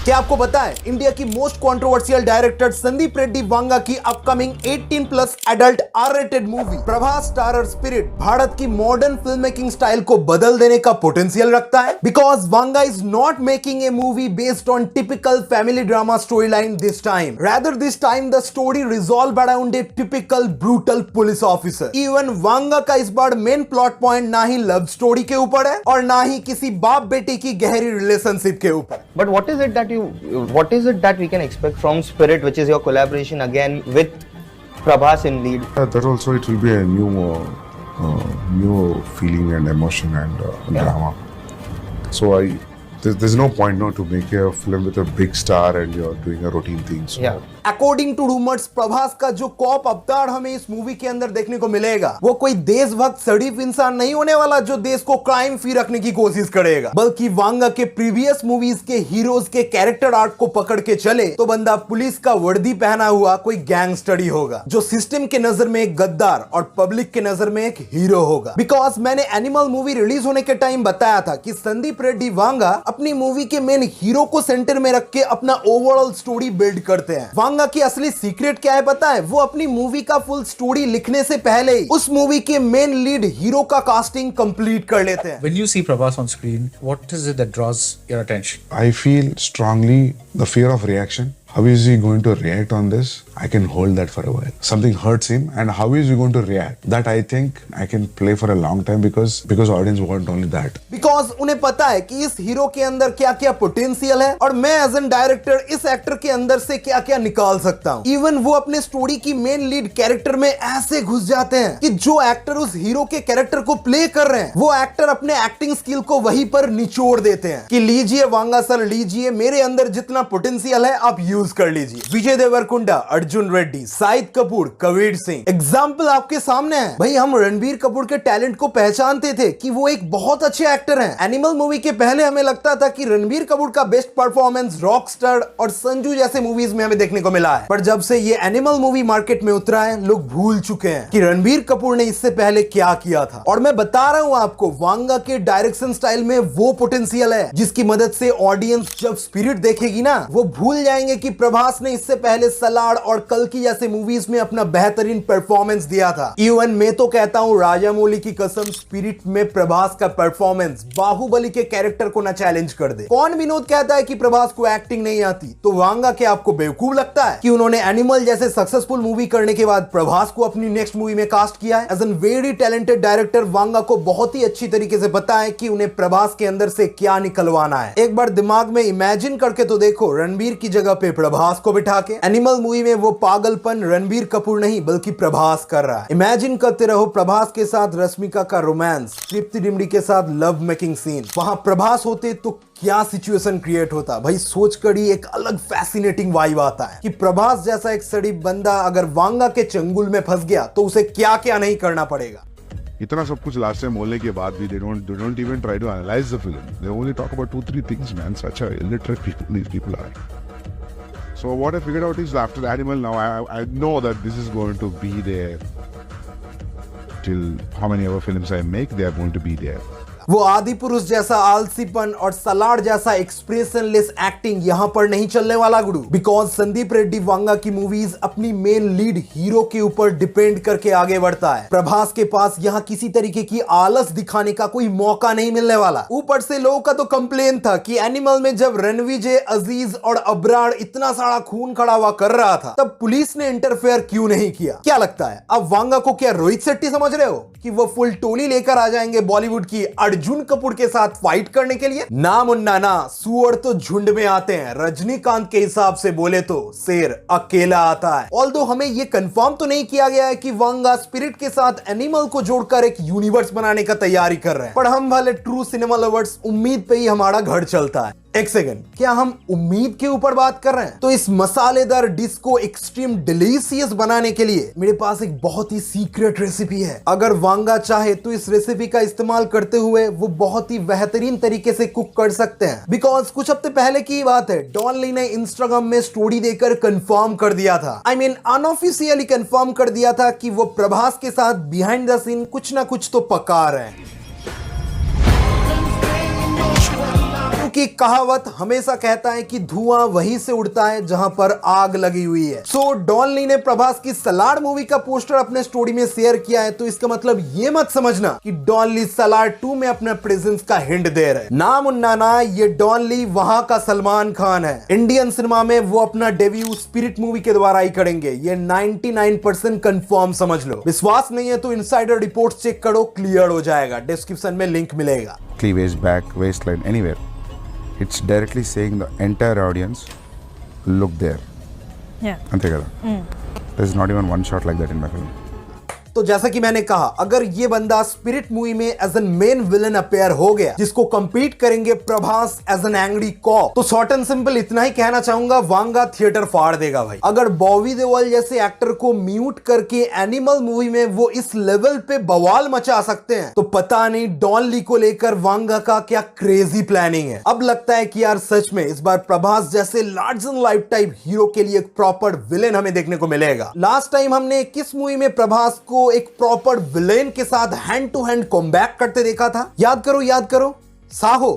क्या आपको पता है इंडिया की most controversial director Sandeep Reddy Vanga की upcoming 18+ adult R-rated movie Prabhas starrer Spirit Bharat की मॉडर्न फिल्म मेकिंग स्टाइल को बदल देने का पोटेंशियल रखता है? Because Vanga is not making a movie based on typical family drama story line this time. Rather this time the story resolved around a typical brutal police officer. Even Vanga का इस बार main plot point ना ही love story के ऊपर है और ना ही किसी बाप बेटे की गहरी रिलेशनशिप के ऊपर. But what is it that we can expect from Spirit, which is your collaboration again with Prabhas in lead? That also it will be a new feeling and emotion and drama. So there's no point now to make a film with a big star and you're doing a routine thing. So. Yeah. According to rumours Prabhas का जो corp अवतार हमें इस movie के अंदर देखने को मिलेगा वो कोई देशभक्त शरीफ इंसान नहीं होने वाला जो देश को क्राइम फ्री रखने की कोशिश करेगा, बल्कि वांगा के प्रीवियस मूवीज के हीरोज के कैरेक्टर आर्क को पकड़ के चले तो बंदा पुलिस का वर्दी पहना हुआ कोई गैंगस्टर ही होगा जो सिस्टम के नजर में एक गद्दार और पब्लिक के नजर में एक हीरो होगा. बिकॉज मैंने एनिमल मूवी रिलीज होने के टाइम बताया था कि संदीप रेड्डी वांगा अपनी मूवी के मेन हीरो को सेंटर में रख के अपना ओवरऑल स्टोरी बिल्ड करते हैं. वांगा की असली सीक्रेट क्या है पता है? वो अपनी मूवी का फुल स्टोरी लिखने से पहले ही उस मूवी के मेन लीड हीरो का कास्टिंग कंप्लीट कर लेते हैं. When you see Prabhas on screen, what is it that draws your attention? I feel strongly the fear of reaction. How is he going to react on this? I can hold that for a while. Something hurts him and how is he going to react? That I think I can play for a long time because audience want only that. Because उन्हें पता है कि इस hero के अंदर क्या क्या potential है और मैं एज एन डायरेक्टर इस एक्टर के अंदर से क्या क्या निकाल सकता हूँ. इवन वो अपने स्टोरी की मेन लीड कैरेक्टर में ऐसे घुस जाते हैं कि जो एक्टर उस हीरो के कैरेक्टर को प्ले कर रहे हैं वो एक्टर अपने एक्टिंग स्किल को वहीं पर निचोड़ देते हैं कि लीजिए वांगा सर, लीजिए, मेरे अंदर जितना पोटेंशियल है आप यूज कर लीजिए. विजय देवरकुंडा, अर्जुन रेड्डी, शाहिद कपूर, कबीर सिंह, एग्जाम्पल आपके सामने है. भाई हम रणबीर कपूर के टैलेंट को पहचानते थे कि वो एक बहुत अच्छे एक्टर हैं. एनिमल मूवी के पहले हमें लगता था कि रणबीर कपूर का बेस्ट परफॉर्मेंस रॉकस्टार और संजू जैसे मूवीज में हमें देखने को मिला है. पर जब से ये एनिमल मूवी मार्केट में उतरा है लोग भूल चुके हैं कि रणबीर कपूर ने इससे पहले क्या किया था. और मैं बता रहा हूं आपको वांगा के डायरेक्शन स्टाइल में वो पोटेंशियल है जिसकी मदद से ऑडियंस जब स्पिरिट देखेगी ना वो भूल जाएंगे कि प्रभास ने इससे पहले सलार और कल्कि जैसे मूवीज में अपना बेहतरीन परफॉर्मेंस दिया था. इवन मैं तो कहता हूं राजामौली की कसम स्पिरिट में प्रभास का परफॉर्मेंस बाहुबली के कैरेक्टर को ना चैलेंज कर दे. कौन विनोद कहता है कि प्रभास को एक्टिंग नहीं आती? तो वांगा क्या आपको बेवकूफ लगता है कि उन्होंने एनिमल जैसे सक्सेसफुल मूवी करने के बाद प्रभास को अपनी नेक्स्ट मूवी में कास्ट किया है? As an very talented director Vanga को बहुत ही अच्छी तरीके से पता है कि उन्हें प्रभास के अंदर से क्या निकलवाना है. एक बार दिमाग में इमेजिन करके तो देखो रणबीर की जगह पे प्रभास को बिठा के एनिमल मूवी में वो पागलपन रणबीर कपूर नहीं बल्कि प्रभास कर रहा है. इमेजिन करते रहो प्रभास के साथ रश्मिका का रोमांस, तृप्ति डिमरी के साथ लव मेकिंग सीन. वहां प्रभास होते तो क्या सिचुएशन क्रिएट होता भाई. सोचकर ही एक अलग फैसिनेटिंग वाइब आता है कि प्रभास जैसा एक सड़ीफ बंदा अगर वांगा के चंगुल में फंस गया तो उसे क्या क्या नहीं करना पड़ेगा. इतना सब कुछ लास्ट टाइम बोलने के बाद भी they don't even try to analyze the film. They only talk about 2-3 things, man. Such a illiterate people these people are. So what I figured out is after Animal now I know that this is going to be there till how many other films I make, they are going to be there. वो आदि पुरुष जैसा आलसीपन और salad जैसा expressionless acting यहाँ पर नहीं चलने वाला गुरु. बिकॉज संदीप रेड्डी वांगा की मूवीज अपनी मेन लीड हीरो के ऊपर डिपेंड करके आगे बढ़ता है. प्रभास के पास यहाँ किसी तरीके की आलस दिखाने का कोई मौका नहीं मिलने वाला. ऊपर से लोगों का तो कंप्लेन था कि एनिमल में जब रणविजय, अजीज और अब्रार इतना सारा खून खड़ावा कर रहा था तब पुलिस ने इंटरफेयर क्यों नहीं किया. क्या लगता है अब वांगा को क्या रोहित शेट्टी समझ रहे हो कि वो फुल टोली लेकर आ जाएंगे बॉलीवुड की अर्जुन कपूर के साथ फाइट करने के लिए? ना मुन्ना ना, सुअर तो झुंड में आते हैं. रजनीकांत के हिसाब से बोले तो शेर अकेला आता है. ऑल्दो हमें ये कंफर्म तो नहीं किया गया है कि वांगा स्पिरिट के साथ एनिमल को जोड़कर एक यूनिवर्स बनाने का तैयारी कर रहे हैं. पर हम वाले ट्रू सिनेमा लवर्स उम्मीद पे ही हमारा घर चलता है. एक सेकंड, क्या हम उम्मीद के ऊपर बात कर रहे हैं? तो इस मसालेदार डिश को एक्सट्रीम डिलीशियस बनाने के लिए मेरे पास एक बहुत ही सीक्रेट रेसिपी है. अगर वांगा चाहे तो इस रेसिपी का इस्तेमाल करते हुए वो बहुत ही बेहतरीन तरीके से कुक कर सकते हैं. बिकॉज कुछ हफ्ते पहले की बात है डॉन ली ने इंस्टाग्राम में स्टोरी देकर कंफर्म कर दिया था, आई मीन अनऑफिशियली कंफर्म कर दिया था कि वो प्रभास के साथ बिहाइंड द सीन कुछ ना कुछ तो पका रहे हैं. क्योंकि कहावत हमेशा कहता है कि धुआं वहीं से उड़ता है जहां पर आग लगी हुई है। सो डॉन ली ने प्रभास की सलार मूवी का पोस्टर अपने स्टोरी में शेयर किया है, तो इसका मतलब ये मत समझना कि डॉन ली सलार 2 में अपना प्रेजेंस का हिंट दे रहे। ना मुन्ना ना, ये डॉन ली वहां का सलमान खान है। इंडियन सिनेमा में वो अपना डेब्यू स्पिरिट मूवी के द्वारा ही करेंगे, ये 99% कंफर्म समझ लो। विश्वास नहीं है तो इनसाइडर रिपोर्ट चेक करो, क्लियर हो जाएगा। डिस्क्रिप्शन में लिंक मिलेगा। Waist, back, waistline, anywhere. It's directly saying the entire audience, look there. Yeah. अंते कदा. There's not even one shot like that in my film. तो जैसा कि मैंने कहा, अगर ये बंदा स्पिरिट मूवी में as an main villain appear हो गया, जिसको कंपीट करेंगे Prabhas as an angry cop, तो शॉर्ट एंड सिंपल इतना ही कहना चाहूंगा, वांगा थिएटर फाड़ देगा भाई। अगर बॉबी देओल जैसे एक्टर को म्यूट करके एनिमल मूवी में वो इस लेवल पे बवाल मचा सकते हैं, तो पता नहीं डॉन ली को लेकर वांगा का क्या क्रेजी प्लानिंग है। अब लगता है कि यार सच में इस बार प्रभास जैसे large and life type hero के लिए एक प्रॉपर विलेन हमें देखने को मिलेगा। लास्ट टाइम हमने किस मूवी में प्रभास को एक प्रॉपर विलेन के साथ हैंड टू हैंड कॉम्बैक करते देखा था? याद करो साहो।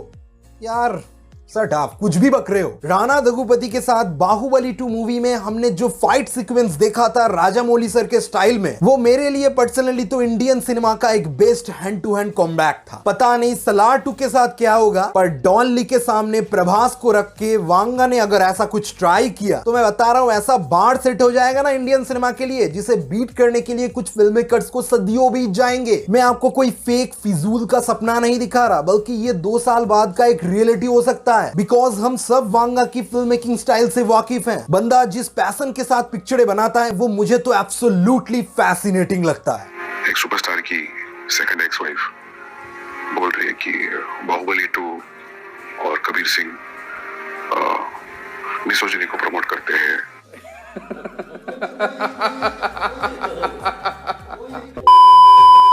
यार सर आप कुछ भी बक रहे हो। राणा दगुपति के साथ बाहुबली 2 मूवी में हमने जो फाइट सीक्वेंस देखा था राजामौली सर के स्टाइल में, वो मेरे लिए पर्सनली तो इंडियन सिनेमा का एक best hand to hand comeback था। पता नहीं सलार 2 के साथ क्या होगा, पर डॉन ली के सामने प्रभास को रख के वांगा ने अगर ऐसा कुछ ट्राई किया, तो मैं बता रहा हूं ऐसा बाढ़ सेट हो जाएगा ना इंडियन सिनेमा के लिए, जिसे बीट करने के लिए कुछ फिल्म मेकर्स को सदियों बीत जाएंगे। मैं आपको कोई फेक फिजूल का सपना नहीं दिखा रहा, बल्कि ये 2 साल बाद का एक रियलिटी हो सकता है। बिकॉज हम सब वांगा की फिल्म मेकिंग स्टाइल से वाकिफ हैं। बंदा जिस पैशन के साथ पिक्चरें बनाता है, वो मुझे तो एब्सोल्युटली फैसिनेटिंग लगता है। एक सुपरस्टार की सेकंड एक्स वाइफ बोल रही है कि बाहुबली 2 और कबीर सिंह मिसोजिनी को प्रमोट करते हैं।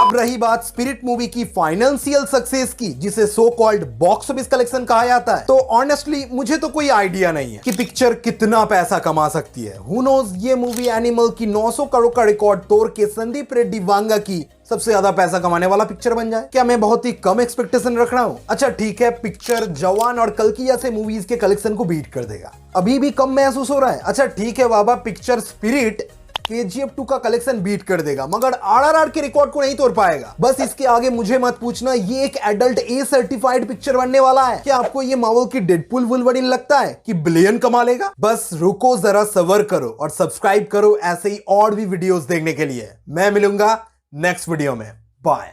अब रही बात स्पिरिट मूवी की फाइनेंशियल सक्सेस की, जिसे so called box office collection कहा जाता है, तो ऑनेस्टली मुझे तो कोई आइडिया नहीं है कि पिक्चर कितना पैसा कमा सकती है। हु नोज, ये मूवी एनिमल की 900 करोड़ का रिकॉर्ड तोड़ के संदीप रेड्डी वांगा की सबसे ज्यादा पैसा कमाने वाला पिक्चर बन जाए। क्या मैं बहुत ही कम एक्सपेक्टेशन रख रहा हूं? अच्छा ठीक है, पिक्चर जवान और कल्कि जैसे मूवीज के कलेक्शन को बीट कर देगा, अभी भी कम महसूस हो रहा है। अच्छा ठीक है बाबा, पिक्चर स्पिरिट KGF 2 का कलेक्शन बीट कर देगा, मगर RRR के रिकॉर्ड को नहीं तोड़ पाएगा। बस इसके आगे मुझे मत पूछना, ये एक एडल्ट A सर्टिफाइड पिक्चर बनने वाला है। क्या आपको ये मार्वल की डेडपुल वुल्वरीन लगता है कि बिलियन कमा लेगा? बस रुको जरा, सबर करो और सब्सक्राइब करो ऐसे ही और भी वीडियोस देखने के लिए। मैं मिलूंगा नेक्स्ट वीडियो में। बाय।